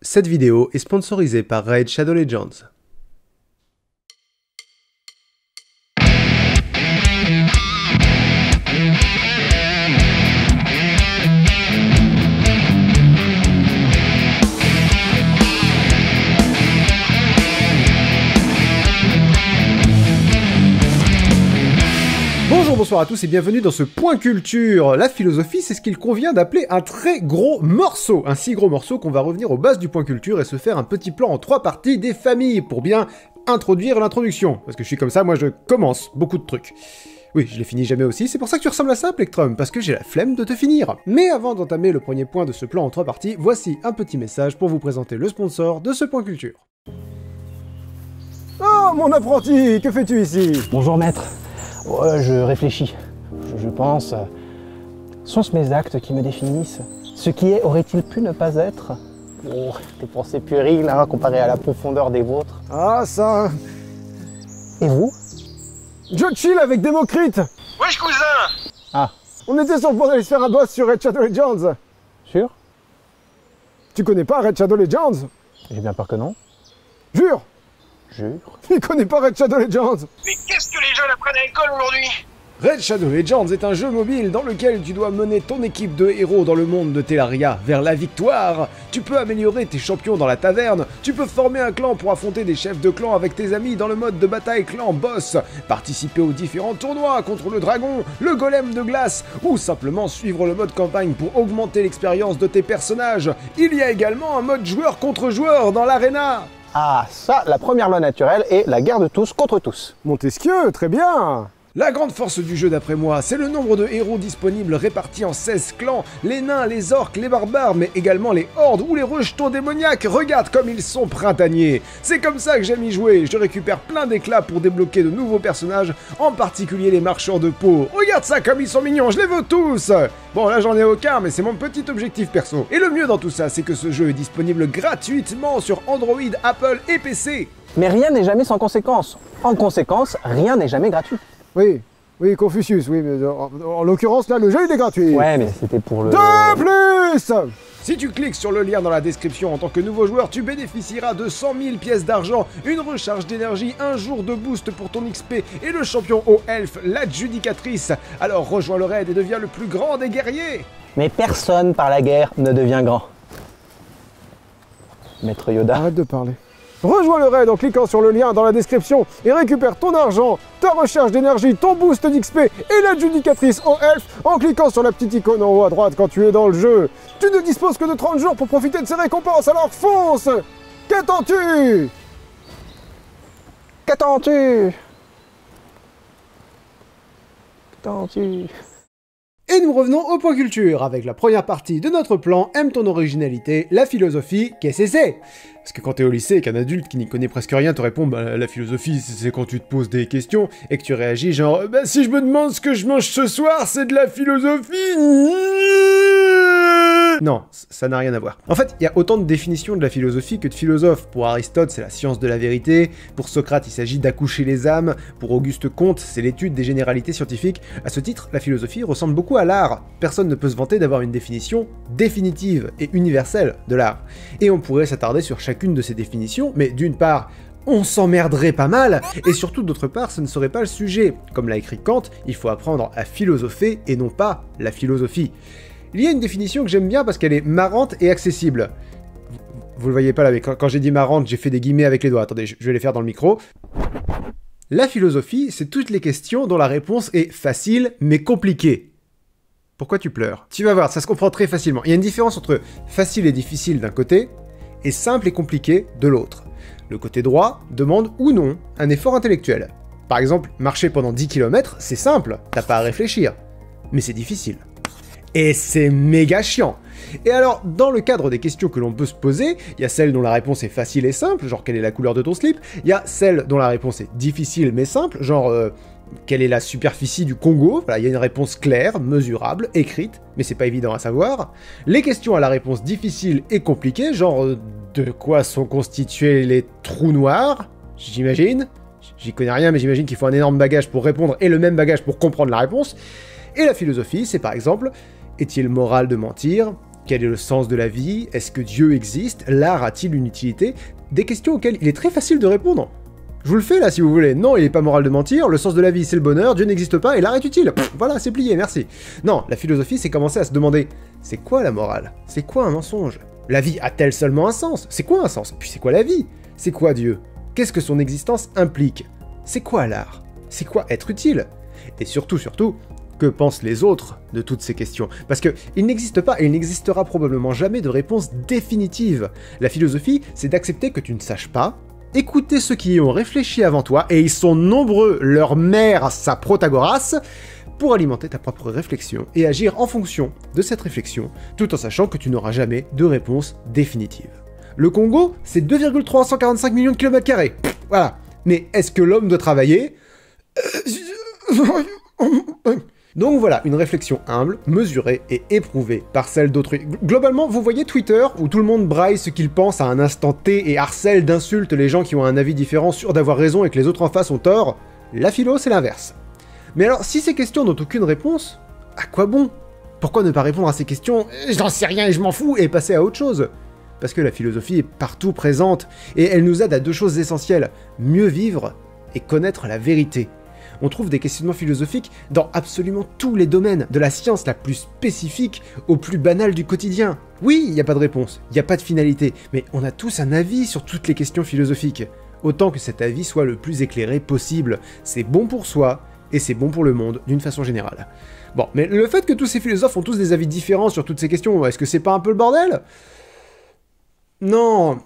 Cette vidéo est sponsorisée par Raid Shadow Legends. Bonjour, bonsoir à tous et bienvenue dans ce point culture. La philosophie, c'est ce qu'il convient d'appeler un très gros morceau. Un si gros morceau qu'on va revenir aux bases du point culture et se faire un petit plan en 3 parties des familles pour bien introduire l'introduction. Parce que je suis comme ça, moi je commence beaucoup de trucs. Oui, je les finis jamais aussi, c'est pour ça que tu ressembles à ça, Plectrum, parce que j'ai la flemme de te finir. Mais avant d'entamer le premier point de ce plan en 3 parties, voici un petit message pour vous présenter le sponsor de ce point culture. Oh, mon apprenti, que fais-tu ici? Bonjour maître. Ouais, je réfléchis. Je pense... Sont-ce mes actes qui me définissent? Ce qui est aurait-il pu ne pas être? Oh, des pensées puériles, hein, comparées à la profondeur des vôtres. Ah, ça... Et vous? Je chill avec Démocrite. Wesh cousin! Ah. On était sur le point d'aller se faire un boss sur Raid Shadow Legends. Sûr? Tu connais pas Raid Shadow Legends? J'ai bien peur que non. Jure. Jure. Il connaît pas Raid Shadow Legends. Mais qu'est-ce que les jeunes apprennent à l'école aujourd'hui? Raid Shadow Legends est un jeu mobile dans lequel tu dois mener ton équipe de héros dans le monde de Terraria vers la victoire. Tu peux améliorer tes champions dans la taverne, tu peux former un clan pour affronter des chefs de clan avec tes amis dans le mode de bataille clan boss, participer aux différents tournois contre le dragon, le golem de glace, ou simplement suivre le mode campagne pour augmenter l'expérience de tes personnages. Il y a également un mode joueur contre joueur dans l'arena. Ah, ça, la première loi naturelle est la guerre de tous contre tous. Montesquieu, très bien. La grande force du jeu d'après moi, c'est le nombre de héros disponibles répartis en 16 clans, les nains, les orques, les barbares, mais également les hordes ou les rejetons démoniaques, regarde comme ils sont printaniers. C'est comme ça que j'aime y jouer, je récupère plein d'éclats pour débloquer de nouveaux personnages, en particulier les marchands de peau. Regarde ça comme ils sont mignons, je les veux tous. Bon là j'en ai aucun, mais c'est mon petit objectif perso. Et le mieux dans tout ça, c'est que ce jeu est disponible gratuitement sur Android, Apple et PC. Mais rien n'est jamais sans conséquence. En conséquence, rien n'est jamais gratuit. Oui, Confucius, oui, mais en l'occurrence, là, le jeu, il est gratuit. Ouais, mais c'était pour le... De plus! Si tu cliques sur le lien dans la description en tant que nouveau joueur, tu bénéficieras de 100 000 pièces d'argent, une recharge d'énergie, un jour de boost pour ton XP et le champion haut elfe, l'adjudicatrice. Alors rejoins le raid et deviens le plus grand des guerriers. Mais personne par la guerre ne devient grand. Maître Yoda. Arrête de parler. Rejoins le raid en cliquant sur le lien dans la description et récupère ton argent, ta recharge d'énergie, ton boost d'XP et l'adjudicatrice en elfe en cliquant sur la petite icône en haut à droite quand tu es dans le jeu. Tu ne disposes que de 30 jours pour profiter de ces récompenses, alors fonce! Qu'attends-tu? Qu'attends-tu? Qu'attends-tu? Et nous revenons au point culture, avec la première partie de notre plan « Aime ton originalité, la philosophie, qu'est-ce que c'est ?» Parce que quand t'es au lycée et qu'un adulte qui n'y connaît presque rien te répond « Bah la philosophie, c'est quand tu te poses des questions et que tu réagis genre « Bah si je me demande ce que je mange ce soir, c'est de la philosophie !» Non, ça n'a rien à voir. En fait, il y a autant de définitions de la philosophie que de philosophes. Pour Aristote, c'est la science de la vérité. Pour Socrate, il s'agit d'accoucher les âmes. Pour Auguste Comte, c'est l'étude des généralités scientifiques. À ce titre, la philosophie ressemble beaucoup à l'art. Personne ne peut se vanter d'avoir une définition définitive et universelle de l'art. Et on pourrait s'attarder sur chacune de ces définitions, mais d'une part, on s'emmerderait pas mal, et surtout d'autre part, ce ne serait pas le sujet. Comme l'a écrit Kant, il faut apprendre à philosopher et non pas la philosophie. Il y a une définition que j'aime bien parce qu'elle est marrante et accessible. Vous le voyez pas là, mais quand j'ai dit marrante, j'ai fait des guillemets avec les doigts. Attendez, je vais les faire dans le micro. La philosophie, c'est toutes les questions dont la réponse est facile mais compliquée. Pourquoi tu pleures? Tu vas voir, ça se comprend très facilement. Il y a une différence entre facile et difficile d'un côté, et simple et compliqué de l'autre. Le côté droit demande ou non un effort intellectuel. Par exemple, marcher pendant 10 km, c'est simple, t'as pas à réfléchir. Mais c'est difficile. Et c'est méga chiant. Et alors, dans le cadre des questions que l'on peut se poser, il y a celles dont la réponse est facile et simple, genre quelle est la couleur de ton slip, il y a celles dont la réponse est difficile mais simple, genre quelle est la superficie du Congo, voilà, il y a une réponse claire, mesurable, écrite, mais c'est pas évident à savoir. Les questions à la réponse difficile et compliquée, genre de quoi sont constitués les trous noirs, j'imagine. J'y connais rien, mais j'imagine qu'il faut un énorme bagage pour répondre et le même bagage pour comprendre la réponse. Et la philosophie, c'est par exemple, est-il moral de mentir? Quel est le sens de la vie? Est-ce que Dieu existe? L'art a-t-il une utilité? Des questions auxquelles il est très facile de répondre. Je vous le fais là si vous voulez. Non, il est pas moral de mentir, le sens de la vie c'est le bonheur, Dieu n'existe pas et l'art est utile. Pff, voilà, c'est plié, merci. Non, la philosophie c'est commencer à se demander, c'est quoi la morale? C'est quoi un mensonge? La vie a-t-elle seulement un sens? C'est quoi un sens? Puis c'est quoi la vie? C'est quoi Dieu? Qu'est-ce que son existence implique? C'est quoi l'art? C'est quoi être utile? Et surtout, que pensent les autres de toutes ces questions? Parce que il n'existe pas et il n'existera probablement jamais de réponse définitive. La philosophie, c'est d'accepter que tu ne saches pas, écouter ceux qui y ont réfléchi avant toi, et ils sont nombreux, leur mère, sa Protagoras, pour alimenter ta propre réflexion et agir en fonction de cette réflexion, tout en sachant que tu n'auras jamais de réponse définitive. Le Congo, c'est 2,345 millions de km². Voilà. Mais est-ce que l'homme doit travailler? Donc voilà, une réflexion humble, mesurée et éprouvée par celle d'autrui. Globalement, vous voyez Twitter, où tout le monde braille ce qu'il pense à un instant T et harcèle d'insultes les gens qui ont un avis différent, sûrs d'avoir raison et que les autres en face ont tort? La philo, c'est l'inverse. Mais alors, si ces questions n'ont aucune réponse, à quoi bon? Pourquoi ne pas répondre à ces questions « j'en sais rien et je m'en fous » et passer à autre chose? Parce que la philosophie est partout présente, et elle nous aide à deux choses essentielles, mieux vivre et connaître la vérité. On trouve des questionnements philosophiques dans absolument tous les domaines, de la science la plus spécifique au plus banal du quotidien. Oui, il n'y a pas de réponse, il n'y a pas de finalité, mais on a tous un avis sur toutes les questions philosophiques. Autant que cet avis soit le plus éclairé possible. C'est bon pour soi, et c'est bon pour le monde, d'une façon générale. Bon, mais le fait que tous ces philosophes ont tous des avis différents sur toutes ces questions, est-ce que c'est pas un peu le bordel? Non.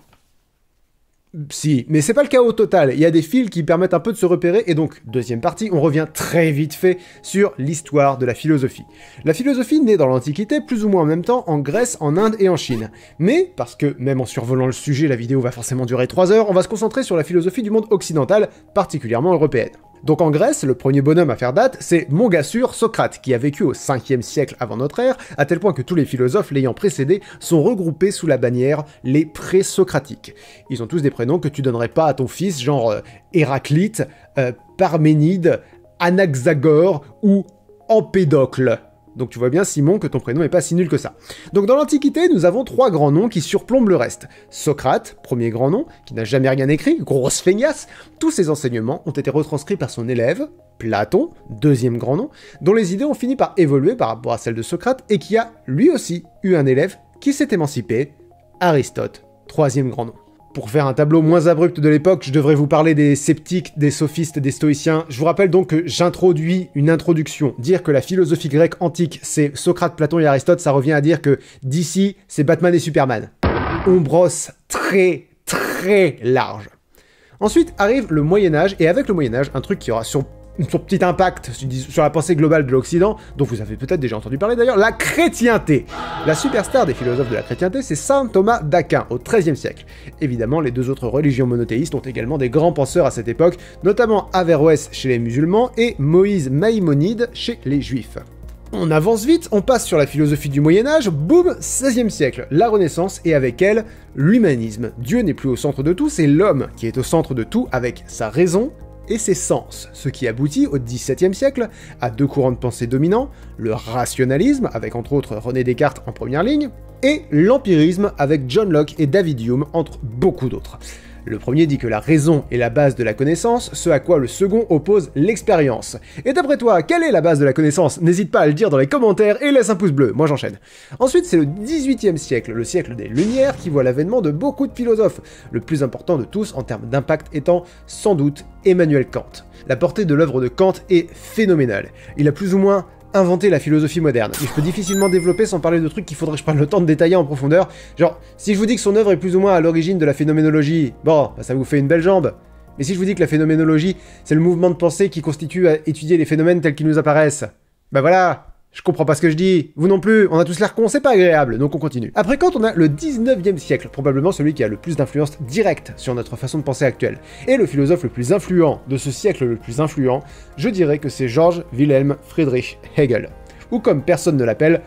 Si, mais c'est pas le cas au total, il y a des fils qui permettent un peu de se repérer, et donc, deuxième partie, on revient très vite fait sur l'histoire de la philosophie. La philosophie naît dans l'Antiquité, plus ou moins en même temps, en Grèce, en Inde et en Chine. Mais, parce que même en survolant le sujet, la vidéo va forcément durer 3 heures, on va se concentrer sur la philosophie du monde occidental, particulièrement européenne. Donc en Grèce, le premier bonhomme à faire date, c'est Mogassure Socrate, qui a vécu au 5e siècle avant notre ère, à tel point que tous les philosophes l'ayant précédé sont regroupés sous la bannière les pré-socratiques. Ils ont tous des prénoms que tu donnerais pas à ton fils, genre Héraclite, Parménide, Anaxagore ou Empédocle. Donc tu vois bien, Simon, que ton prénom est pas si nul que ça. Donc dans l'Antiquité, nous avons 3 grands noms qui surplombent le reste. Socrate, premier grand nom, qui n'a jamais rien écrit, grosse feignasse. Tous ses enseignements ont été retranscrits par son élève, Platon, deuxième grand nom, dont les idées ont fini par évoluer par rapport à celles de Socrate, et qui a, lui aussi, eu un élève qui s'est émancipé, Aristote, troisième grand nom. Pour faire un tableau moins abrupt de l'époque, je devrais vous parler des sceptiques, des sophistes, des stoïciens. Je vous rappelle donc que j'introduis une introduction. Dire que la philosophie grecque antique, c'est Socrate, Platon et Aristote, ça revient à dire que d'ici, c'est Batman et Superman. On brosse très, très large. Ensuite arrive le Moyen-Âge, et avec le Moyen-Âge, un truc qui aura son petit impact sur la pensée globale de l'Occident, dont vous avez peut-être déjà entendu parler d'ailleurs, la chrétienté. La superstar des philosophes de la chrétienté, c'est saint Thomas d'Aquin, au XIIIe siècle. Évidemment, les deux autres religions monothéistes ont également des grands penseurs à cette époque, notamment Averroès chez les musulmans et Moïse Maïmonide chez les juifs. On avance vite, on passe sur la philosophie du Moyen-Âge, boum, XVIe siècle, la Renaissance, et avec elle, l'humanisme. Dieu n'est plus au centre de tout, c'est l'homme qui est au centre de tout avec sa raison et ses sens, ce qui aboutit au XVIIe siècle à 2 courants de pensée dominants, le rationalisme, avec entre autres René Descartes en première ligne, et l'empirisme avec John Locke et David Hume, entre beaucoup d'autres. Le premier dit que la raison est la base de la connaissance, ce à quoi le second oppose l'expérience. Et d'après toi, quelle est la base de la connaissance? N'hésite pas à le dire dans les commentaires et laisse un pouce bleu, moi j'enchaîne. Ensuite, c'est le XVIIIe siècle, le siècle des Lumières, qui voit l'avènement de beaucoup de philosophes, le plus important de tous en termes d'impact étant sans doute Emmanuel Kant. La portée de l'œuvre de Kant est phénoménale. Il a plus ou moins inventé la philosophie moderne. Et je peux difficilement développer sans parler de trucs qu'il faudrait que je prenne le temps de détailler en profondeur. Genre, si je vous dis que son œuvre est plus ou moins à l'origine de la phénoménologie, bon, bah ça vous fait une belle jambe. Mais si je vous dis que la phénoménologie, c'est le mouvement de pensée qui constitue à étudier les phénomènes tels qu'ils nous apparaissent, bah voilà, je comprends pas ce que je dis. Vous non plus, on a tous l'air cons, c'est pas agréable, donc on continue. Après Kant, on a le 19e siècle, probablement celui qui a le plus d'influence directe sur notre façon de penser actuelle. Et le philosophe le plus influent de ce siècle le plus influent, je dirais que c'est Georg Wilhelm Friedrich Hegel. Ou comme personne ne l'appelle,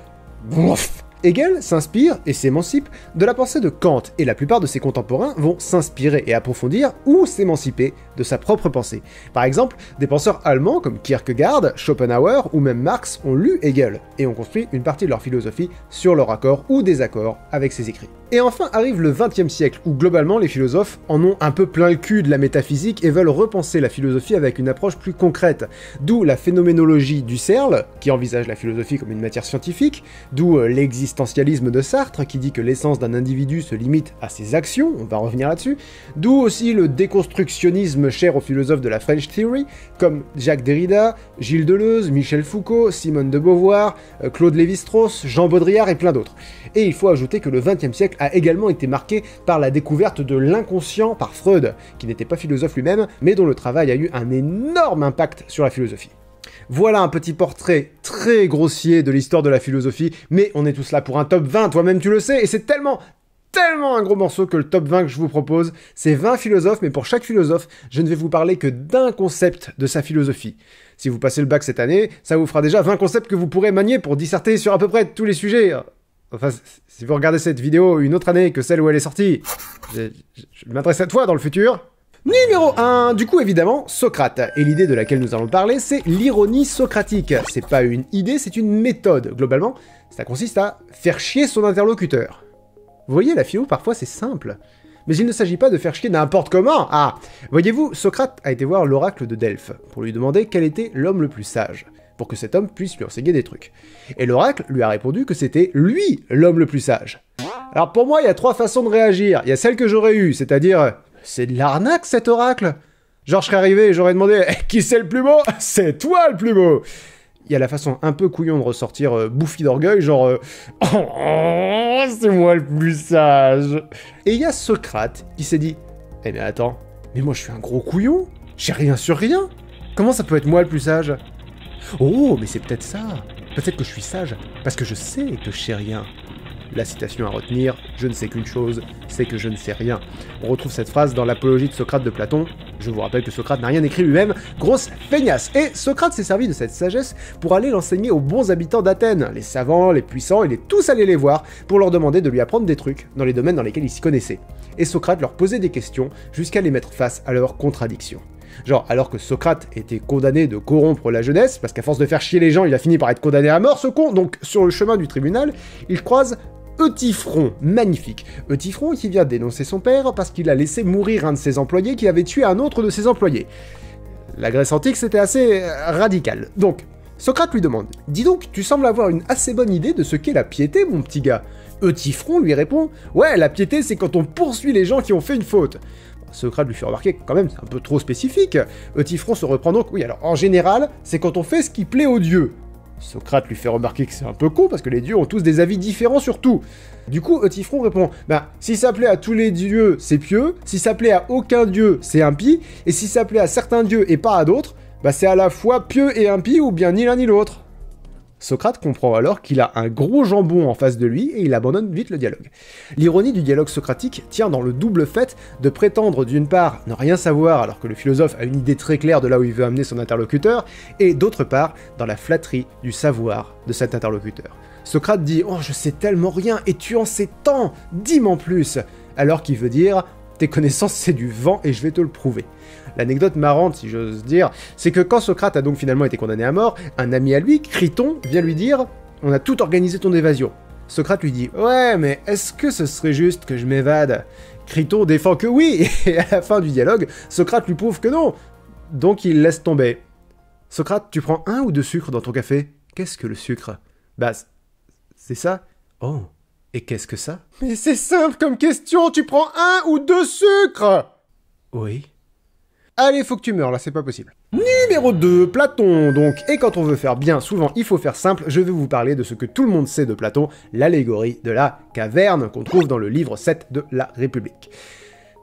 Hegel s'inspire et s'émancipe de la pensée de Kant, et la plupart de ses contemporains vont s'inspirer et approfondir ou s'émanciper de sa propre pensée. Par exemple, des penseurs allemands comme Kierkegaard, Schopenhauer ou même Marx ont lu Hegel, et ont construit une partie de leur philosophie sur leur accord ou désaccord avec ses écrits. Et enfin arrive le XXe siècle, où globalement les philosophes en ont un peu plein le cul de la métaphysique et veulent repenser la philosophie avec une approche plus concrète, d'où la phénoménologie d'Husserl, qui envisage la philosophie comme une matière scientifique, d'où l'existentialisme de Sartre, qui dit que l'essence d'un individu se limite à ses actions, on va revenir là-dessus, d'où aussi le déconstructionnisme cher aux philosophes de la French Theory, comme Jacques Derrida, Gilles Deleuze, Michel Foucault, Simone de Beauvoir, Claude Lévi-Strauss, Jean Baudrillard et plein d'autres. Et il faut ajouter que le XXe siècle a également été marqué par la découverte de l'inconscient par Freud, qui n'était pas philosophe lui-même, mais dont le travail a eu un énorme impact sur la philosophie. Voilà un petit portrait très grossier de l'histoire de la philosophie, mais on est tous là pour un top 20, toi-même tu le sais, et c'est tellement un gros morceau que le top 20 que je vous propose, c'est 20 philosophes, mais pour chaque philosophe, je ne vais vous parler que d'un concept de sa philosophie. Si vous passez le bac cette année, ça vous fera déjà 20 concepts que vous pourrez manier pour disserter sur à peu près tous les sujets. Enfin, si vous regardez cette vidéo une autre année que celle où elle est sortie, je m'adresse à toi dans le futur. Numéro 1, du coup évidemment, Socrate. Et l'idée de laquelle nous allons parler, c'est l'ironie socratique. C'est pas une idée, c'est une méthode. Globalement, ça consiste à faire chier son interlocuteur. Vous voyez, la philo, parfois c'est simple. Mais il ne s'agit pas de faire chier n'importe comment. Ah, voyez-vous, Socrate a été voir l'oracle de Delphes pour lui demander quel était l'homme le plus sage, pour que cet homme puisse lui enseigner des trucs. Et l'oracle lui a répondu que c'était lui l'homme le plus sage. Alors pour moi, il y a 3 façons de réagir. Il y a celle que j'aurais eue, c'est-à-dire, c'est de l'arnaque cet oracle. Genre je serais arrivé et j'aurais demandé, qui c'est le plus beau? C'est toi le plus beau. Il y a la façon un peu couillon de ressortir bouffi d'orgueil, genre oh, c'est moi le plus sage. Et il y a Socrate qui s'est dit, eh mais attends, mais moi je suis un gros couillon, j'ai rien sur rien. Comment ça peut être moi le plus sage? Oh, mais c'est peut-être ça. Peut-être que je suis sage, parce que je sais que je sais rien. La citation à retenir, je ne sais qu'une chose, c'est que je ne sais rien. On retrouve cette phrase dans l'apologie de Socrate de Platon. Je vous rappelle que Socrate n'a rien écrit lui-même, grosse feignasse. Et Socrate s'est servi de cette sagesse pour aller l'enseigner aux bons habitants d'Athènes, les savants, les puissants, il est tous allés les voir pour leur demander de lui apprendre des trucs dans les domaines dans lesquels ils s'y connaissaient. Et Socrate leur posait des questions jusqu'à les mettre face à leurs contradictions. Genre, alors que Socrate était condamné de corrompre la jeunesse, parce qu'à force de faire chier les gens, il a fini par être condamné à mort, ce con, donc sur le chemin du tribunal, il croise Euthyphron, magnifique. Euthyphron qui vient dénoncer son père parce qu'il a laissé mourir un de ses employés qui avait tué un autre de ses employés. La Grèce antique, c'était assez radical. Donc, Socrate lui demande « Dis donc, tu sembles avoir une assez bonne idée de ce qu'est la piété, mon petit gars ?» Euthyphron lui répond « Ouais, la piété, c'est quand on poursuit les gens qui ont fait une faute. » Socrate lui fait remarquer que quand même, c'est un peu trop spécifique. Euthyphron se reprend donc « Oui, alors, en général, c'est quand on fait ce qui plaît aux dieux. » Socrate lui fait remarquer que c'est un peu con, parce que les dieux ont tous des avis différents sur tout. Du coup, Euthyphron répond, si ça plaît à tous les dieux, c'est pieux, si ça plaît à aucun dieu, c'est impie, et si ça plaît à certains dieux et pas à d'autres, c'est à la fois pieux et impie, ou bien ni l'un ni l'autre. Socrate comprend alors qu'il a un gros jambon en face de lui et il abandonne vite le dialogue. L'ironie du dialogue socratique tient dans le double fait de prétendre d'une part ne rien savoir alors que le philosophe a une idée très claire de là où il veut amener son interlocuteur, et d'autre part dans la flatterie du savoir de cet interlocuteur. Socrate dit « Oh, je sais tellement rien et tu en sais tant, dis-m'en plus !» alors qu'il veut dire « Tes connaissances c'est du vent et je vais te le prouver ». L'anecdote marrante, si j'ose dire, c'est que quand Socrate a donc finalement été condamné à mort, un ami à lui, Criton, vient lui dire « On a tout organisé ton évasion ». Socrate lui dit « Ouais, mais est-ce que ce serait juste que je m'évade ?» Criton défend que oui, et à la fin du dialogue, Socrate lui prouve que non. Donc il laisse tomber. « Socrate, tu prends 1 ou 2 sucres dans ton café ? Qu'est-ce que le sucre ? » C'est ça ? Oh, et qu'est-ce que ça ? Mais c'est simple comme question, tu prends 1 ou 2 sucres ? Oui. Allez, faut que tu meurs, là, c'est pas possible. Numéro 2, Platon, donc. Et quand on veut faire bien, souvent, il faut faire simple. Je vais vous parler de ce que tout le monde sait de Platon, l'allégorie de la caverne, qu'on trouve dans le livre 7 de la République.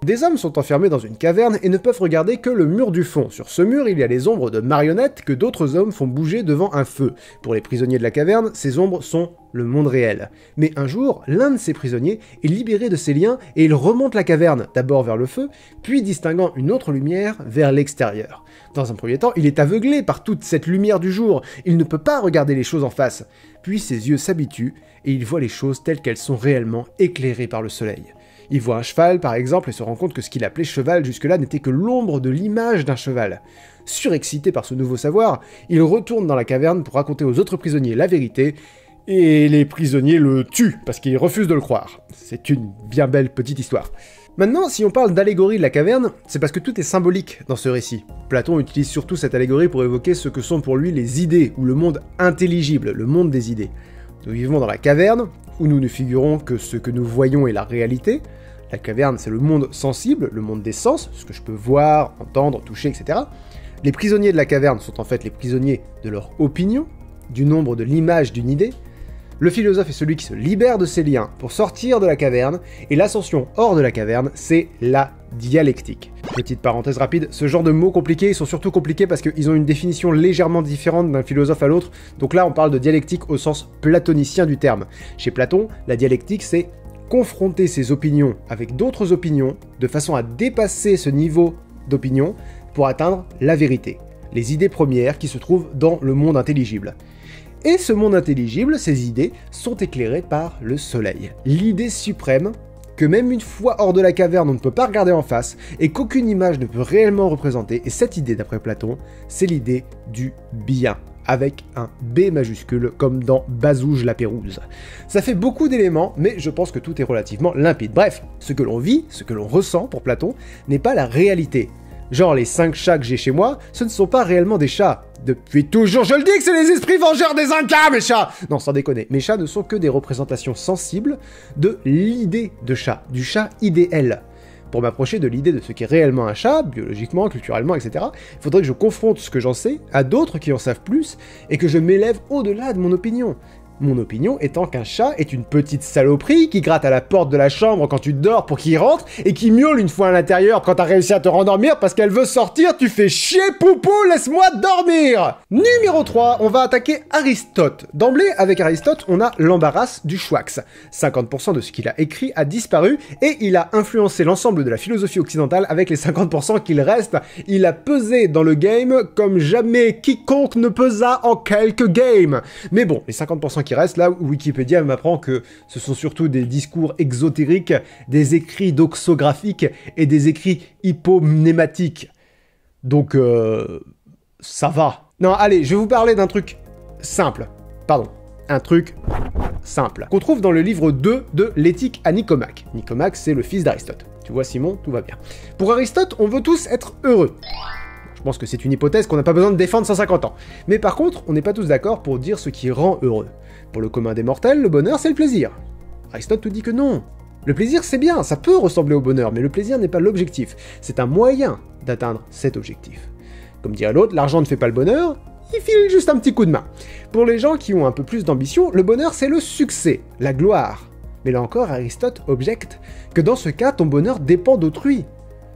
Des hommes sont enfermés dans une caverne et ne peuvent regarder que le mur du fond. Sur ce mur, il y a les ombres de marionnettes que d'autres hommes font bouger devant un feu. Pour les prisonniers de la caverne, ces ombres sont le monde réel. Mais un jour, l'un de ces prisonniers est libéré de ses liens et il remonte la caverne, d'abord vers le feu, puis distinguant une autre lumière vers l'extérieur. Dans un premier temps, il est aveuglé par toute cette lumière du jour, il ne peut pas regarder les choses en face. Puis ses yeux s'habituent et il voit les choses telles qu'elles sont réellement éclairées par le soleil. Il voit un cheval, par exemple, et se rend compte que ce qu'il appelait cheval jusque-là n'était que l'ombre de l'image d'un cheval. Surexcité par ce nouveau savoir, il retourne dans la caverne pour raconter aux autres prisonniers la vérité, et les prisonniers le tuent, parce qu'ils refusent de le croire. C'est une bien belle petite histoire. Maintenant, si on parle d'allégorie de la caverne, c'est parce que tout est symbolique dans ce récit. Platon utilise surtout cette allégorie pour évoquer ce que sont pour lui les idées, ou le monde intelligible, le monde des idées. Nous vivons dans la caverne, où nous ne figurons que ce que nous voyons est la réalité. La caverne, c'est le monde sensible, le monde des sens, ce que je peux voir, entendre, toucher, etc. Les prisonniers de la caverne sont en fait les prisonniers de leur opinion, du nombre de l'image d'une idée. Le philosophe est celui qui se libère de ses liens pour sortir de la caverne, et l'ascension hors de la caverne, c'est la dialectique. Petite parenthèse rapide, ce genre de mots compliqués, ils sont surtout compliqués parce qu'ils ont une définition légèrement différente d'un philosophe à l'autre, donc là on parle de dialectique au sens platonicien du terme. Chez Platon, la dialectique c'est confronter ses opinions avec d'autres opinions, de façon à dépasser ce niveau d'opinion pour atteindre la vérité, les idées premières qui se trouvent dans le monde intelligible. Et ce monde intelligible, ces idées, sont éclairées par le soleil. L'idée suprême, que même une fois hors de la caverne on ne peut pas regarder en face, et qu'aucune image ne peut réellement représenter, et cette idée d'après Platon, c'est l'idée du bien, avec un B majuscule, comme dans Bazouge la Pérouse. Ça fait beaucoup d'éléments, mais je pense que tout est relativement limpide. Bref, ce que l'on vit, ce que l'on ressent pour Platon, n'est pas la réalité. Genre les 5 chats que j'ai chez moi, ce ne sont pas réellement des chats. Depuis toujours, je le dis que c'est les esprits vengeurs des Incas, mes chats! Non, sans déconner, mes chats ne sont que des représentations sensibles de l'idée de chat, du chat idéal. Pour m'approcher de l'idée de ce qu'est réellement un chat, biologiquement, culturellement, etc., il faudrait que je confronte ce que j'en sais à d'autres qui en savent plus, et que je m'élève au-delà de mon opinion. Mon opinion étant qu'un chat est une petite saloperie qui gratte à la porte de la chambre quand tu dors pour qu'il rentre et qui miaule une fois à l'intérieur quand t'as réussi à te rendormir parce qu'elle veut sortir, tu fais chier poupou, laisse-moi dormir! Numéro 3, on va attaquer Aristote. D'emblée, avec Aristote, on a l'embarras du Schwachs. 50% de ce qu'il a écrit a disparu et il a influencé l'ensemble de la philosophie occidentale avec les 50% qu'il reste. Il a pesé dans le game comme jamais quiconque ne pesa en quelques games. Mais bon, les 50% qui reste, là, Wikipédia m'apprend que ce sont surtout des discours exotériques, des écrits doxographiques et des écrits hypomnématiques. Donc, ça va. Non, allez, je vais vous parler d'un truc simple. Pardon, un truc simple. Qu'on trouve dans le livre 2 de l'Éthique à Nicomaque. Nicomaque, c'est le fils d'Aristote. Tu vois, Simon, tout va bien. Pour Aristote, on veut tous être heureux. Je pense que c'est une hypothèse qu'on n'a pas besoin de défendre 150 ans. Mais par contre, on n'est pas tous d'accord pour dire ce qui rend heureux. Pour le commun des mortels, le bonheur, c'est le plaisir. Aristote nous dit que non. Le plaisir, c'est bien, ça peut ressembler au bonheur, mais le plaisir n'est pas l'objectif. C'est un moyen d'atteindre cet objectif. Comme dirait l'autre, l'argent ne fait pas le bonheur, il file juste un petit coup de main. Pour les gens qui ont un peu plus d'ambition, le bonheur, c'est le succès, la gloire. Mais là encore, Aristote objecte que dans ce cas, ton bonheur dépend d'autrui.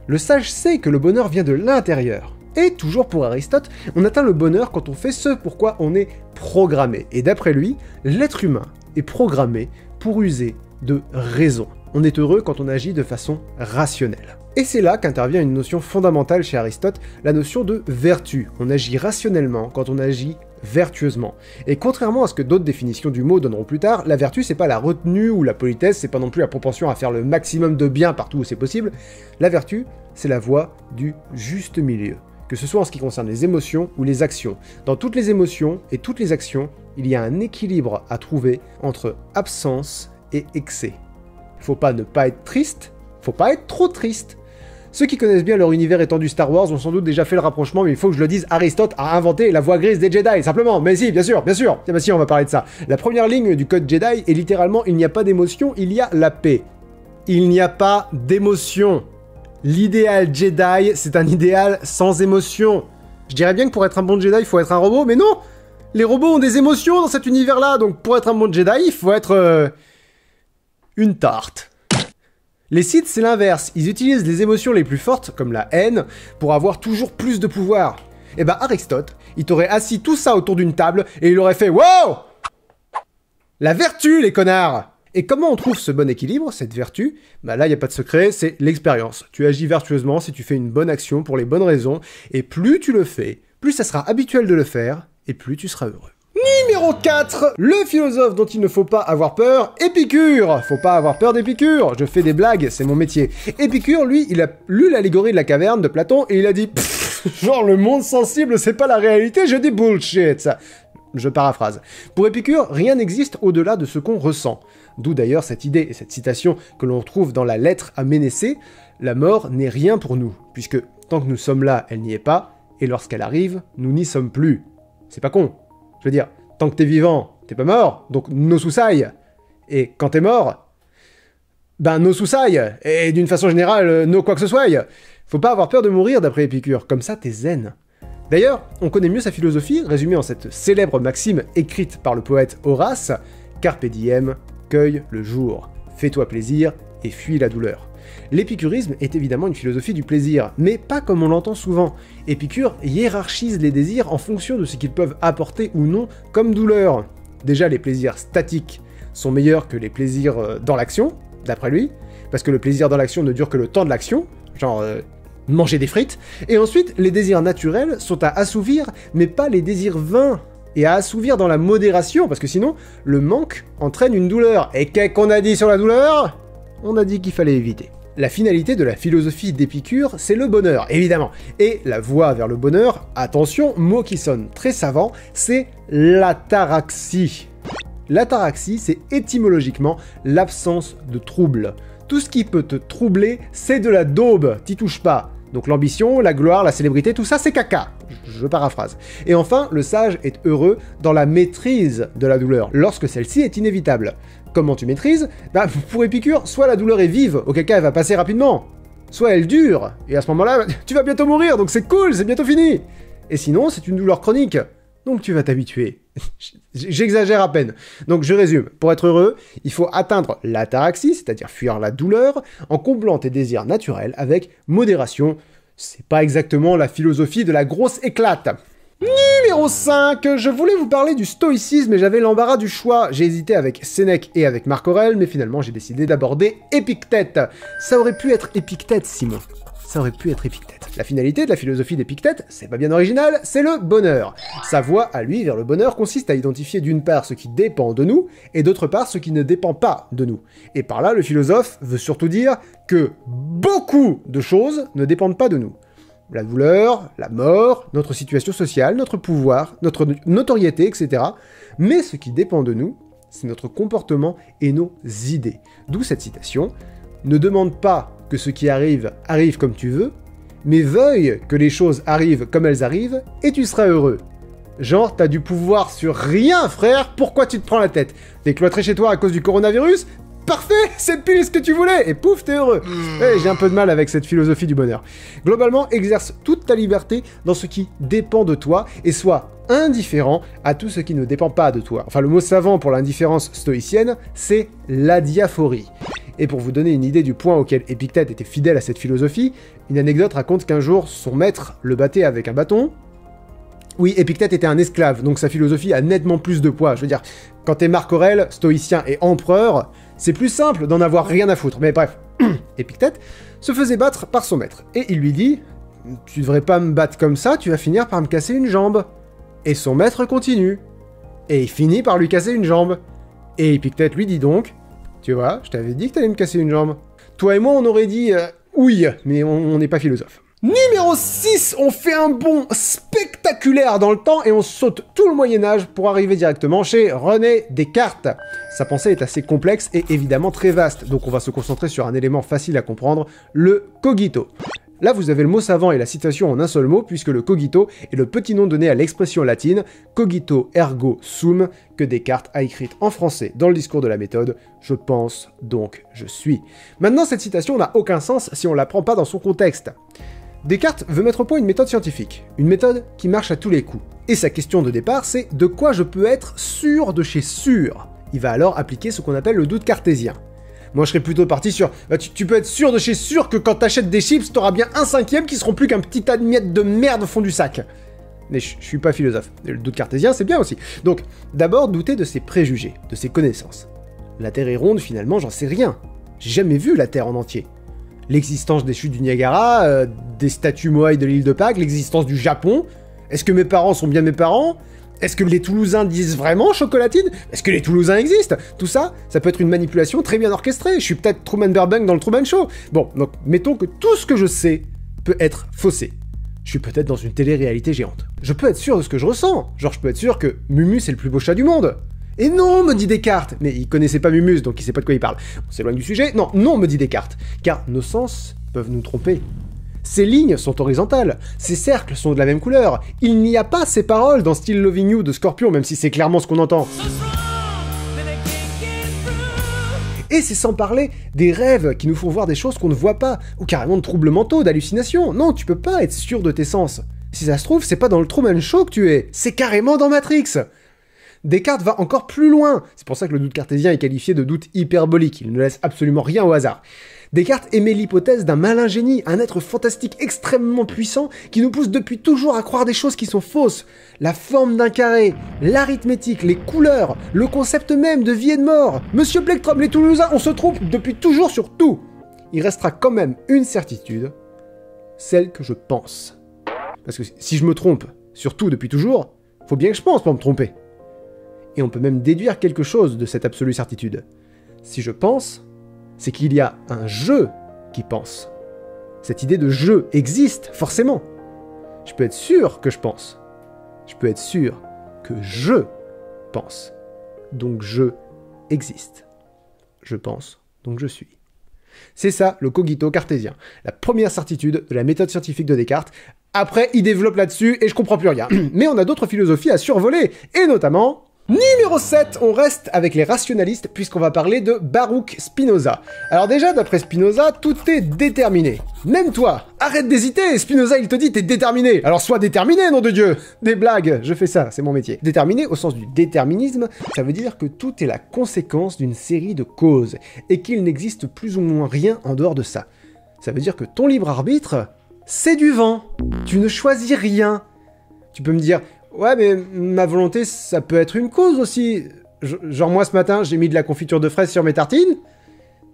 Le sage sait que le bonheur vient de l'intérieur. Et toujours pour Aristote, on atteint le bonheur quand on fait ce pourquoi on est programmé. Et d'après lui, l'être humain est programmé pour user de raison. On est heureux quand on agit de façon rationnelle. Et c'est là qu'intervient une notion fondamentale chez Aristote, la notion de vertu. On agit rationnellement quand on agit vertueusement. Et contrairement à ce que d'autres définitions du mot donneront plus tard, la vertu c'est pas la retenue ou la politesse, c'est pas non plus la propension à faire le maximum de bien partout où c'est possible. La vertu, c'est la voie du juste milieu. Que ce soit en ce qui concerne les émotions ou les actions. Dans toutes les émotions et toutes les actions, il y a un équilibre à trouver entre absence et excès. Faut pas ne pas être triste, faut pas être trop triste. Ceux qui connaissent bien leur univers étendu Star Wars ont sans doute déjà fait le rapprochement, mais il faut que je le dise, Aristote a inventé la voie grise des Jedi, simplement. Mais si, bien sûr, bien sûr. Tiens, bah si, on va parler de ça. La première ligne du code Jedi est littéralement « il n'y a pas d'émotion, il y a la paix ». Il n'y a pas d'émotion. L'idéal Jedi, c'est un idéal sans émotion. Je dirais bien que pour être un bon Jedi, il faut être un robot, mais non! Les robots ont des émotions dans cet univers-là, donc pour être un bon Jedi, il faut être... une tarte. Les Sith, c'est l'inverse, ils utilisent les émotions les plus fortes, comme la haine, pour avoir toujours plus de pouvoir. Et bah Aristote, il t'aurait assis tout ça autour d'une table, et il aurait fait « Wow ! La vertu, les connards !» Et comment on trouve ce bon équilibre, cette vertu? Bah là, il n'y a pas de secret, c'est l'expérience. Tu agis vertueusement si tu fais une bonne action pour les bonnes raisons, et plus tu le fais, plus ça sera habituel de le faire, et plus tu seras heureux. Numéro 4, le philosophe dont il ne faut pas avoir peur, Épicure. Faut pas avoir peur d'Épicure, je fais des blagues, c'est mon métier. Épicure, lui, il a lu l'allégorie de la caverne de Platon, et il a dit « Genre, le monde sensible, c'est pas la réalité, je dis bullshit !» Je paraphrase. Pour Épicure, rien n'existe au-delà de ce qu'on ressent. D'où d'ailleurs cette idée et cette citation que l'on trouve dans la lettre à Ménécée, « La mort n'est rien pour nous, puisque tant que nous sommes là, elle n'y est pas, et lorsqu'elle arrive, nous n'y sommes plus. » C'est pas con. Je veux dire, tant que t'es vivant, t'es pas mort, donc no suicide. Et quand t'es mort, ben no suicide. Et d'une façon générale, no quoi que ce soit. Faut pas avoir peur de mourir d'après Épicure, comme ça t'es zen. D'ailleurs, on connaît mieux sa philosophie, résumée en cette célèbre maxime écrite par le poète Horace, « Carpe diem, cueille le jour, fais-toi plaisir et fuis la douleur ». L'épicurisme est évidemment une philosophie du plaisir, mais pas comme on l'entend souvent. Épicure hiérarchise les désirs en fonction de ce qu'ils peuvent apporter ou non comme douleur. Déjà, les plaisirs statiques sont meilleurs que les plaisirs dans l'action, d'après lui, parce que le plaisir dans l'action ne dure que le temps de l'action, genre manger des frites, et ensuite, les désirs naturels sont à assouvir, mais pas les désirs vains, et à assouvir dans la modération, parce que sinon, le manque entraîne une douleur. Et qu'est-ce qu'on a dit sur la douleur? On a dit qu'il fallait éviter. La finalité de la philosophie d'Épicure, c'est le bonheur, évidemment. Et la voie vers le bonheur, attention, mot qui sonne très savant, c'est l'ataraxie. L'ataraxie, c'est étymologiquement l'absence de trouble. Tout ce qui peut te troubler, c'est de la daube, t'y touches pas. Donc l'ambition, la gloire, la célébrité, tout ça, c'est caca. Je paraphrase. Et enfin, le sage est heureux dans la maîtrise de la douleur, lorsque celle-ci est inévitable. Comment tu maîtrises? Bah, pour Épicure, soit la douleur est vive, auquel cas elle va passer rapidement, soit elle dure, et à ce moment-là, tu vas bientôt mourir, donc c'est cool, c'est bientôt fini. Et sinon, c'est une douleur chronique, donc tu vas t'habituer. J'exagère à peine. Donc je résume, pour être heureux, il faut atteindre l'ataraxie, c'est-à-dire fuir la douleur, en comblant tes désirs naturels avec modération. C'est pas exactement la philosophie de la grosse éclate. Numéro 5, je voulais vous parler du stoïcisme, mais j'avais l'embarras du choix. J'ai hésité avec Sénèque et avec Marc Aurèle, mais finalement j'ai décidé d'aborder Épictète. Ça aurait pu être Épictète, Simon. Ça aurait pu être Épictète. La finalité de la philosophie d'Épictète, c'est pas bien original, c'est le bonheur. Sa voie à lui vers le bonheur consiste à identifier d'une part ce qui dépend de nous, et d'autre part ce qui ne dépend pas de nous. Et par là, le philosophe veut surtout dire que beaucoup de choses ne dépendent pas de nous. La douleur, la mort, notre situation sociale, notre pouvoir, notre notoriété, etc. Mais ce qui dépend de nous, c'est notre comportement et nos idées. D'où cette citation « Ne demande pas que ce qui arrive arrive comme tu veux, mais veuille que les choses arrivent comme elles arrivent, et tu seras heureux. » Genre, t'as du pouvoir sur rien, frère, pourquoi tu te prends la tête? T'es cloîtré chez toi à cause du coronavirus? Parfait, c'est pile ce que tu voulais, et pouf, t'es heureux. J'ai un peu de mal avec cette philosophie du bonheur. Globalement, exerce toute ta liberté dans ce qui dépend de toi, et sois indifférent à tout ce qui ne dépend pas de toi. Enfin, le mot savant pour l'indifférence stoïcienne, c'est l'adiaphorie. Et pour vous donner une idée du point auquel Épictète était fidèle à cette philosophie, une anecdote raconte qu'un jour, son maître le battait avec un bâton. Oui, Épictète était un esclave, donc sa philosophie a nettement plus de poids. Je veux dire, quand t'es Marc Aurèle, stoïcien et empereur, c'est plus simple d'en avoir rien à foutre. Mais bref, Épictète se faisait battre par son maître, et il lui dit « Tu devrais pas me battre comme ça, tu vas finir par me casser une jambe. » Et son maître continue, et il finit par lui casser une jambe. Et Épictète lui dit donc « Tu vois, je t'avais dit que t'allais me casser une jambe. » Toi et moi, on aurait dit « Oui, mais on n'est pas philosophe. » Numéro 6, on fait un bond spectaculaire dans le temps et on saute tout le Moyen-Âge pour arriver directement chez René Descartes. Sa pensée est assez complexe et évidemment très vaste, donc on va se concentrer sur un élément facile à comprendre, le cogito. Là, vous avez le mot savant et la citation en un seul mot, puisque le cogito est le petit nom donné à l'expression latine cogito ergo sum, que Descartes a écrite en français dans le discours de la méthode « Je pense, donc je suis ». Maintenant, cette citation n'a aucun sens si on la prend pas dans son contexte. Descartes veut mettre au point une méthode scientifique, une méthode qui marche à tous les coups. Et sa question de départ, c'est « De quoi je peux être sûr de chez sûr ?» Il va alors appliquer ce qu'on appelle le doute cartésien. Moi, je serais plutôt parti sur... Bah, tu peux être sûr de chez sûr que quand t'achètes des chips, t'auras bien un cinquième qui seront plus qu'un petit tas de miettes de merde au fond du sac. Mais je suis pas philosophe. Le doute cartésien, c'est bien aussi. Donc, d'abord, douter de ses préjugés, de ses connaissances. La Terre est ronde, finalement, j'en sais rien. J'ai jamais vu la Terre en entier. L'existence des chutes du Niagara, des statues Moai de l'île de Pâques, l'existence du Japon. Est-ce que mes parents sont bien mes parents ? Est-ce que les Toulousains disent vraiment chocolatine ? Est-ce que les Toulousains existent ? Tout ça, ça peut être une manipulation très bien orchestrée. Je suis peut-être Truman Burbank dans le Truman Show. Bon, donc mettons que tout ce que je sais peut être faussé. Je suis peut-être dans une télé-réalité géante. Je peux être sûr de ce que je ressens. Genre, je peux être sûr que Mumus est le plus beau chat du monde. Et non, me dit Descartes. Mais il connaissait pas Mumus, donc il sait pas de quoi il parle. On s'éloigne du sujet. Non, non, me dit Descartes. Car nos sens peuvent nous tromper. Ces lignes sont horizontales, ces cercles sont de la même couleur. Il n'y a pas ces paroles dans Still Loving You de Scorpion, même si c'est clairement ce qu'on entend. Et c'est sans parler des rêves qui nous font voir des choses qu'on ne voit pas, ou carrément de troubles mentaux, d'hallucinations. Non, tu peux pas être sûr de tes sens. Si ça se trouve, c'est pas dans le Truman Show que tu es, c'est carrément dans Matrix. Descartes va encore plus loin. C'est pour ça que le doute cartésien est qualifié de doute hyperbolique, il ne laisse absolument rien au hasard. Descartes émet l'hypothèse d'un malin génie, un être fantastique extrêmement puissant qui nous pousse depuis toujours à croire des choses qui sont fausses. La forme d'un carré, l'arithmétique, les couleurs, le concept même de vie et de mort. Monsieur Plectrum, les Toulousains, on se trompe depuis toujours sur tout. Il restera quand même une certitude, celle que je pense. Parce que si je me trompe sur tout depuis toujours, faut bien que je pense pour me tromper. Et on peut même déduire quelque chose de cette absolue certitude. Si je pense, c'est qu'il y a un je qui pense. Cette idée de je existe, forcément. Je peux être sûr que je pense. Je peux être sûr que je pense. Donc je existe. Je pense, donc je suis. C'est ça, le cogito cartésien. La première certitude de la méthode scientifique de Descartes. Après, il développe là-dessus et je comprends plus rien. Mais on a d'autres philosophies à survoler, et notamment... Numéro 7, on reste avec les rationalistes puisqu'on va parler de Baruch Spinoza. Alors déjà, d'après Spinoza, tout est déterminé. Même toi, arrête d'hésiter, Spinoza il te dit t'es déterminé. Alors sois déterminé, nom de Dieu. Des blagues, je fais ça, c'est mon métier. Déterminé au sens du déterminisme, ça veut dire que tout est la conséquence d'une série de causes et qu'il n'existe plus ou moins rien en dehors de ça. Ça veut dire que ton libre arbitre, c'est du vent. Tu ne choisis rien. Tu peux me dire... Ouais, mais ma volonté, ça peut être une cause aussi. Genre moi, ce matin, j'ai mis de la confiture de fraises sur mes tartines.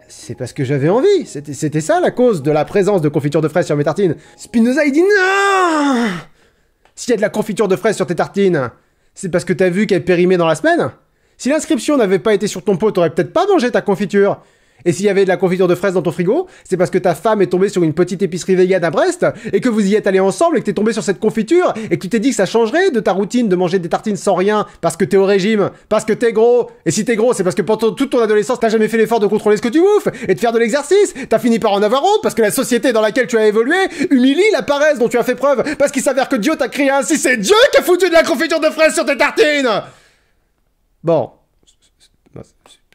C'est parce que j'avais envie. C'était ça, la cause de la présence de confiture de fraises sur mes tartines. Spinoza, il dit non. S'il y a de la confiture de fraises sur tes tartines, c'est parce que t'as vu qu'elle périmait dans la semaine. Si l'inscription n'avait pas été sur ton pot, t'aurais peut-être pas mangé ta confiture. Et s'il y avait de la confiture de fraises dans ton frigo, c'est parce que ta femme est tombée sur une petite épicerie végane à Brest, et que vous y êtes allés ensemble, et que t'es tombé sur cette confiture, et que tu t'es dit que ça changerait de ta routine de manger des tartines sans rien, parce que t'es au régime, parce que t'es gros. Et si t'es gros, c'est parce que pendant toute ton adolescence, t'as jamais fait l'effort de contrôler ce que tu bouffes, et de faire de l'exercice. T'as fini par en avoir honte, parce que la société dans laquelle tu as évolué humilie la paresse dont tu as fait preuve, parce qu'il s'avère que Dieu t'a créé ainsi, c'est Dieu qui a foutu de la confiture de fraises sur tes tartines. Bon...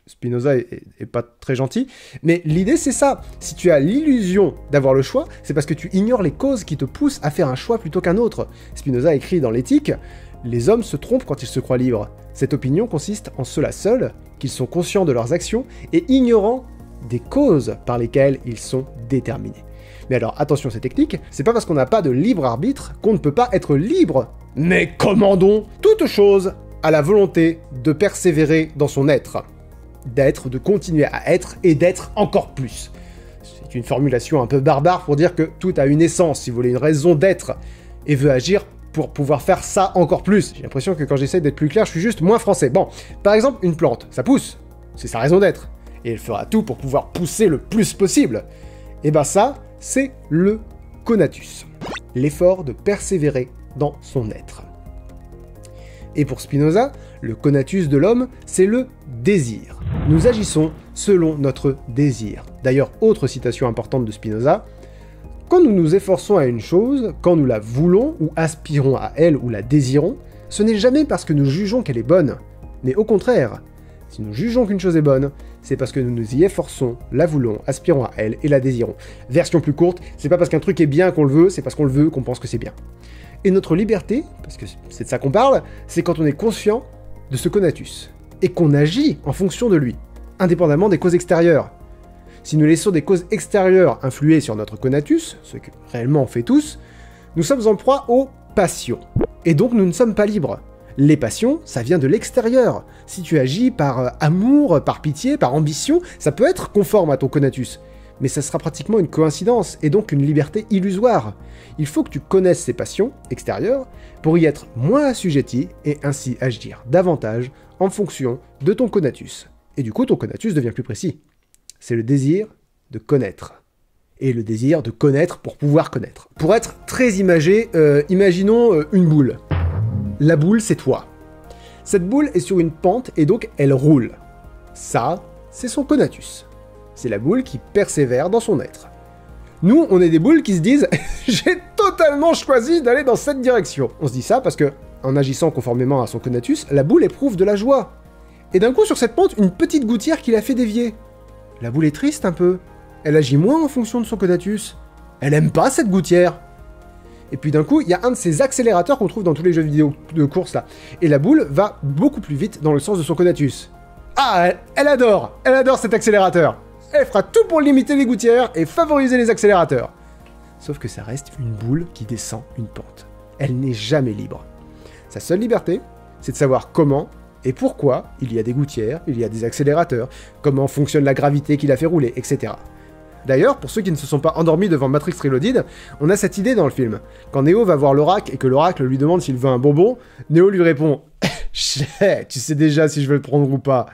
Spinoza est pas très gentil, mais l'idée c'est ça. Si tu as l'illusion d'avoir le choix, c'est parce que tu ignores les causes qui te poussent à faire un choix plutôt qu'un autre. Spinoza écrit dans l'Éthique « Les hommes se trompent quand ils se croient libres. Cette opinion consiste en cela seul, qu'ils sont conscients de leurs actions et ignorants des causes par lesquelles ils sont déterminés. » Mais alors attention, c'est technique, c'est pas parce qu'on n'a pas de libre arbitre qu'on ne peut pas être libre. Mais commandons toute chose à la volonté de persévérer dans son être. D'être, de continuer à être et d'être encore plus. C'est une formulation un peu barbare pour dire que tout a une essence, si vous voulez, une raison d'être, et veut agir pour pouvoir faire ça encore plus. J'ai l'impression que quand j'essaie d'être plus clair, je suis juste moins français. Bon, par exemple, une plante, ça pousse, c'est sa raison d'être, et elle fera tout pour pouvoir pousser le plus possible. Et ben ça, c'est le conatus, l'effort de persévérer dans son être. Et pour Spinoza, le conatus de l'homme, c'est le désir. Nous agissons selon notre désir. D'ailleurs, autre citation importante de Spinoza, « Quand nous nous efforçons à une chose, quand nous la voulons ou aspirons à elle ou la désirons, ce n'est jamais parce que nous jugeons qu'elle est bonne, mais au contraire, si nous jugeons qu'une chose est bonne, c'est parce que nous nous y efforçons, la voulons, aspirons à elle et la désirons. Version plus courte, c'est pas parce qu'un truc est bien qu'on le veut, c'est parce qu'on le veut qu'on pense que c'est bien. Et notre liberté, parce que c'est de ça qu'on parle, c'est quand on est conscient de ce conatus, et qu'on agit en fonction de lui, indépendamment des causes extérieures. Si nous laissons des causes extérieures influer sur notre conatus, ce que réellement on fait tous, nous sommes en proie aux passions. Et donc nous ne sommes pas libres. Les passions, ça vient de l'extérieur. Si tu agis par amour, par pitié, par ambition, ça peut être conforme à ton conatus. Mais ça sera pratiquement une coïncidence, et donc une liberté illusoire. Il faut que tu connaisses ces passions extérieures pour y être moins assujetti et ainsi agir davantage en fonction de ton conatus. Et du coup, ton conatus devient plus précis. C'est le désir de connaître. Et le désir de connaître pour pouvoir connaître. Pour être très imagé, imaginons une boule. La boule, c'est toi. Cette boule est sur une pente et donc elle roule. Ça, c'est son conatus. C'est la boule qui persévère dans son être. Nous, on est des boules qui se disent « J'ai totalement choisi d'aller dans cette direction ». On se dit ça parce que, en agissant conformément à son conatus, la boule éprouve de la joie. Et d'un coup, sur cette pente, une petite gouttière qui la fait dévier. La boule est triste un peu. Elle agit moins en fonction de son conatus. Elle aime pas cette gouttière. Et puis d'un coup, il y a un de ces accélérateurs qu'on trouve dans tous les jeux vidéo de course là. Et la boule va beaucoup plus vite dans le sens de son conatus. Ah, elle adore cet accélérateur. Elle fera tout pour limiter les gouttières et favoriser les accélérateurs. Sauf que ça reste une boule qui descend une pente. Elle n'est jamais libre. Sa seule liberté, c'est de savoir comment et pourquoi il y a des gouttières, il y a des accélérateurs, comment fonctionne la gravité qui la fait rouler, etc. D'ailleurs, pour ceux qui ne se sont pas endormis devant Matrix Reloaded, on a cette idée dans le film. Quand Neo va voir l'oracle et que l'oracle lui demande s'il veut un bonbon, Neo lui répond « Tu sais déjà si je veux le prendre ou pas. »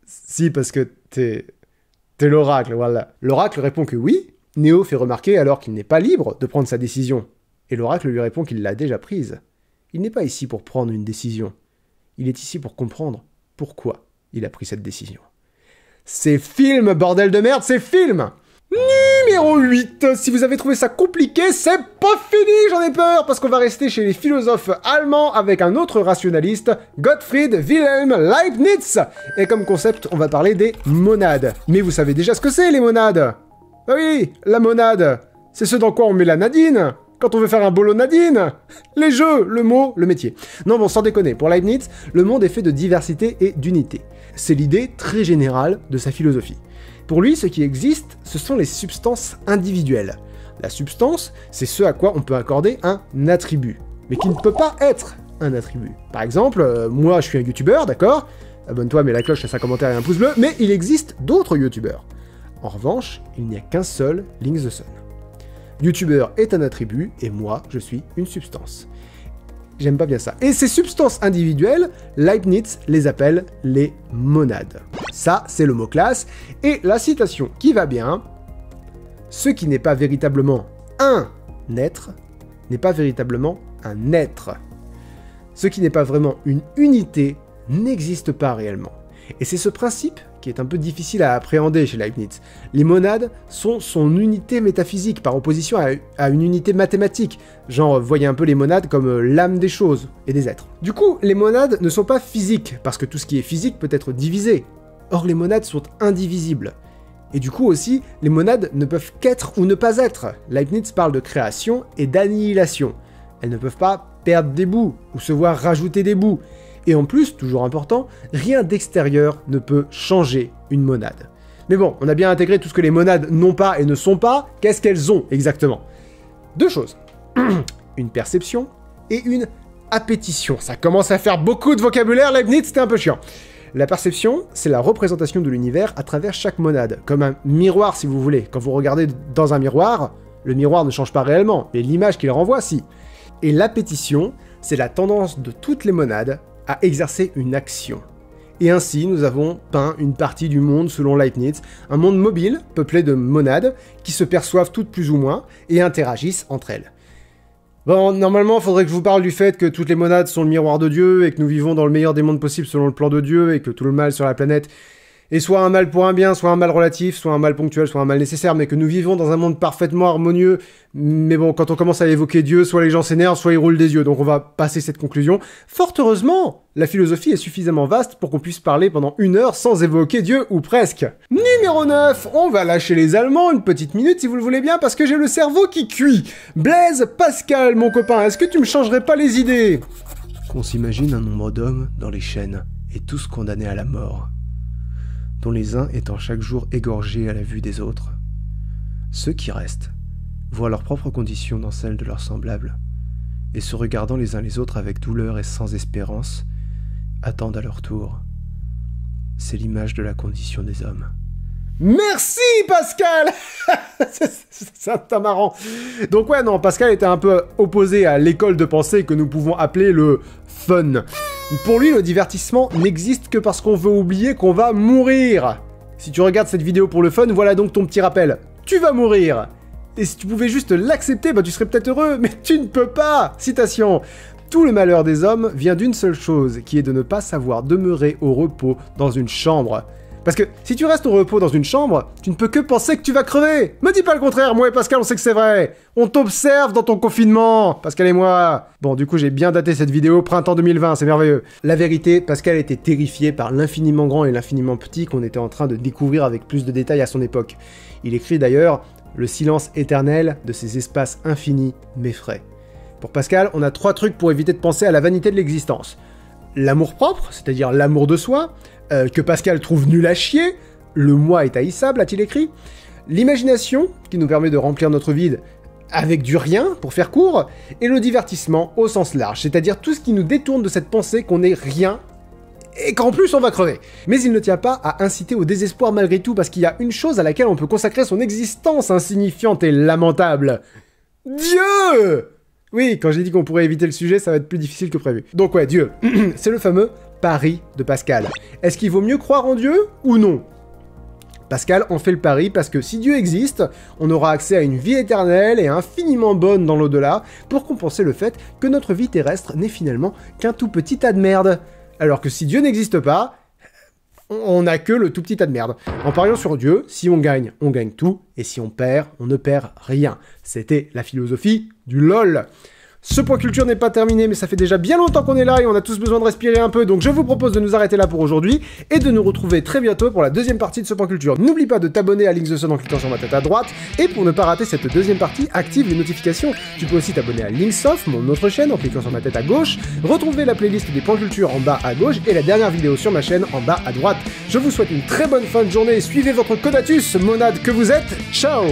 Si, parce que t'es l'oracle, voilà. L'oracle répond que oui. Neo fait remarquer alors qu'il n'est pas libre de prendre sa décision. Et l'oracle lui répond qu'il l'a déjà prise. Il n'est pas ici pour prendre une décision. Il est ici pour comprendre pourquoi il a pris cette décision. C'est film, bordel de merde, c'est film! Numéro 8. Si vous avez trouvé ça compliqué, c'est pas fini, j'en ai peur, parce qu'on va rester chez les philosophes allemands avec un autre rationaliste, Gottfried Wilhelm Leibniz. Et comme concept, on va parler des monades. Mais vous savez déjà ce que c'est, les monades? Ah oui, la monade, c'est ce dans quoi on met la nadine quand on veut faire un bolo nadine. Les jeux, le mot, le métier. Non bon, sans déconner, pour Leibniz, le monde est fait de diversité et d'unité. C'est l'idée très générale de sa philosophie. Pour lui, ce qui existe, ce sont les substances individuelles. La substance, c'est ce à quoi on peut accorder un attribut, mais qui ne peut pas être un attribut. Par exemple, moi je suis un youtubeur, d'accord? Abonne-toi, mets la cloche, laisse un commentaire et un pouce bleu, mais il existe d'autres youtubeurs. En revanche, il n'y a qu'un seul Link the Sun. Youtubeur est un attribut, et moi, je suis une substance. J'aime pas bien ça. Et ces substances individuelles, Leibniz les appelle les monades. Ça, c'est le mot classe. Et la citation qui va bien, « Ce qui n'est pas véritablement un être n'est pas véritablement un être. Ce qui n'est pas vraiment une unité n'existe pas réellement. » Et c'est ce principe qui est un peu difficile à appréhender chez Leibniz. Les monades sont son unité métaphysique par opposition à une unité mathématique. Genre, voyez un peu les monades comme l'âme des choses et des êtres. Du coup, les monades ne sont pas physiques, parce que tout ce qui est physique peut être divisé. Or, les monades sont indivisibles. Et du coup aussi, les monades ne peuvent qu'être ou ne pas être. Leibniz parle de création et d'annihilation. Elles ne peuvent pas perdre des bouts, ou se voir rajouter des bouts. Et en plus, toujours important, rien d'extérieur ne peut changer une monade. Mais bon, on a bien intégré tout ce que les monades n'ont pas et ne sont pas, qu'est-ce qu'elles ont exactement? Deux choses. Une perception et une appétition. Ça commence à faire beaucoup de vocabulaire, Leibniz, c'était un peu chiant. La perception, c'est la représentation de l'univers à travers chaque monade, comme un miroir si vous voulez. Quand vous regardez dans un miroir, le miroir ne change pas réellement, mais l'image qu'il renvoie, si. Et l'appétition, c'est la tendance de toutes les monades à exercer une action. Et ainsi, nous avons peint une partie du monde selon Leibniz, un monde mobile, peuplé de monades, qui se perçoivent toutes plus ou moins, et interagissent entre elles. Bon, normalement, il faudrait que je vous parle du fait que toutes les monades sont le miroir de Dieu, et que nous vivons dans le meilleur des mondes possibles selon le plan de Dieu, et que tout le mal sur la planète est soit un mal pour un bien, soit un mal relatif, soit un mal ponctuel, soit un mal nécessaire, mais que nous vivons dans un monde parfaitement harmonieux. Mais bon, quand on commence à évoquer Dieu, soit les gens s'énervent, soit ils roulent des yeux, donc on va passer cette conclusion. Fort heureusement, la philosophie est suffisamment vaste pour qu'on puisse parler pendant 1 heure sans évoquer Dieu, ou presque. Numéro 9, on va lâcher les Allemands une petite minute si vous le voulez bien, parce que j'ai le cerveau qui cuit. Blaise Pascal, mon copain, est-ce que tu me changerais pas les idées? Qu'on s'imagine un nombre d'hommes dans les chaînes, et tous condamnés à la mort. dont les uns étant chaque jour égorgés à la vue des autres. Ceux qui restent voient leurs propres conditions dans celles de leurs semblables, et se regardant les uns les autres avec douleur et sans espérance, attendent à leur tour. C'est l'image de la condition des hommes. Merci Pascal. C'est marrant. Donc ouais, non, Pascal était un peu opposé à l'école de pensée que nous pouvons appeler le fun. Pour lui, le divertissement n'existe que parce qu'on veut oublier qu'on va mourir. Si tu regardes cette vidéo pour le fun, voilà donc ton petit rappel. Tu vas mourir. Et si tu pouvais juste l'accepter, bah tu serais peut-être heureux, mais tu ne peux pas. Citation. Tout le malheur des hommes vient d'une seule chose, qui est de ne pas savoir demeurer au repos dans une chambre. Parce que si tu restes au repos dans une chambre, tu ne peux que penser que tu vas crever. Me dis pas le contraire, moi et Pascal, on sait que c'est vrai. On t'observe dans ton confinement, Pascal et moi. Bon, du coup, j'ai bien daté cette vidéo, printemps 2020, c'est merveilleux. La vérité, Pascal était terrifié par l'infiniment grand et l'infiniment petit qu'on était en train de découvrir avec plus de détails à son époque. Il écrit d'ailleurs « Le silence éternel de ces espaces infinis m'effraie ». Pour Pascal, on a 3 trucs pour éviter de penser à la vanité de l'existence. L'amour-propre, c'est-à-dire l'amour de soi, que Pascal trouve nul à chier, le moi est haïssable, a-t-il écrit. L'imagination, qui nous permet de remplir notre vide avec du rien, pour faire court, et le divertissement au sens large, c'est-à-dire tout ce qui nous détourne de cette pensée qu'on n'est rien, et qu'en plus on va crever. Mais il ne tient pas à inciter au désespoir malgré tout, parce qu'il y a une chose à laquelle on peut consacrer son existence insignifiante et lamentable. Dieu! Oui, quand j'ai dit qu'on pourrait éviter le sujet, ça va être plus difficile que prévu. Donc ouais, Dieu, c'est le fameux pari de Pascal. Est-ce qu'il vaut mieux croire en Dieu ou non? Pascal en fait le pari parce que si Dieu existe, on aura accès à une vie éternelle et infiniment bonne dans l'au-delà pour compenser le fait que notre vie terrestre n'est finalement qu'un tout petit tas de merde. Alors que si Dieu n'existe pas, on n'a que le tout petit tas de merde. En pariant sur Dieu, si on gagne tout, et si on perd, on ne perd rien. C'était la philosophie du LOL. Ce point culture n'est pas terminé, mais ça fait déjà bien longtemps qu'on est là et on a tous besoin de respirer un peu, donc je vous propose de nous arrêter là pour aujourd'hui et de nous retrouver très bientôt pour la deuxième partie de ce point culture. N'oublie pas de t'abonner à Link the Sun en cliquant sur ma tête à droite, et pour ne pas rater cette deuxième partie, active les notifications. Tu peux aussi t'abonner à Linksoft, mon autre chaîne, en cliquant sur ma tête à gauche, retrouver la playlist des points culture en bas à gauche et la dernière vidéo sur ma chaîne en bas à droite. Je vous souhaite une très bonne fin de journée, suivez votre codatus, monade que vous êtes, ciao!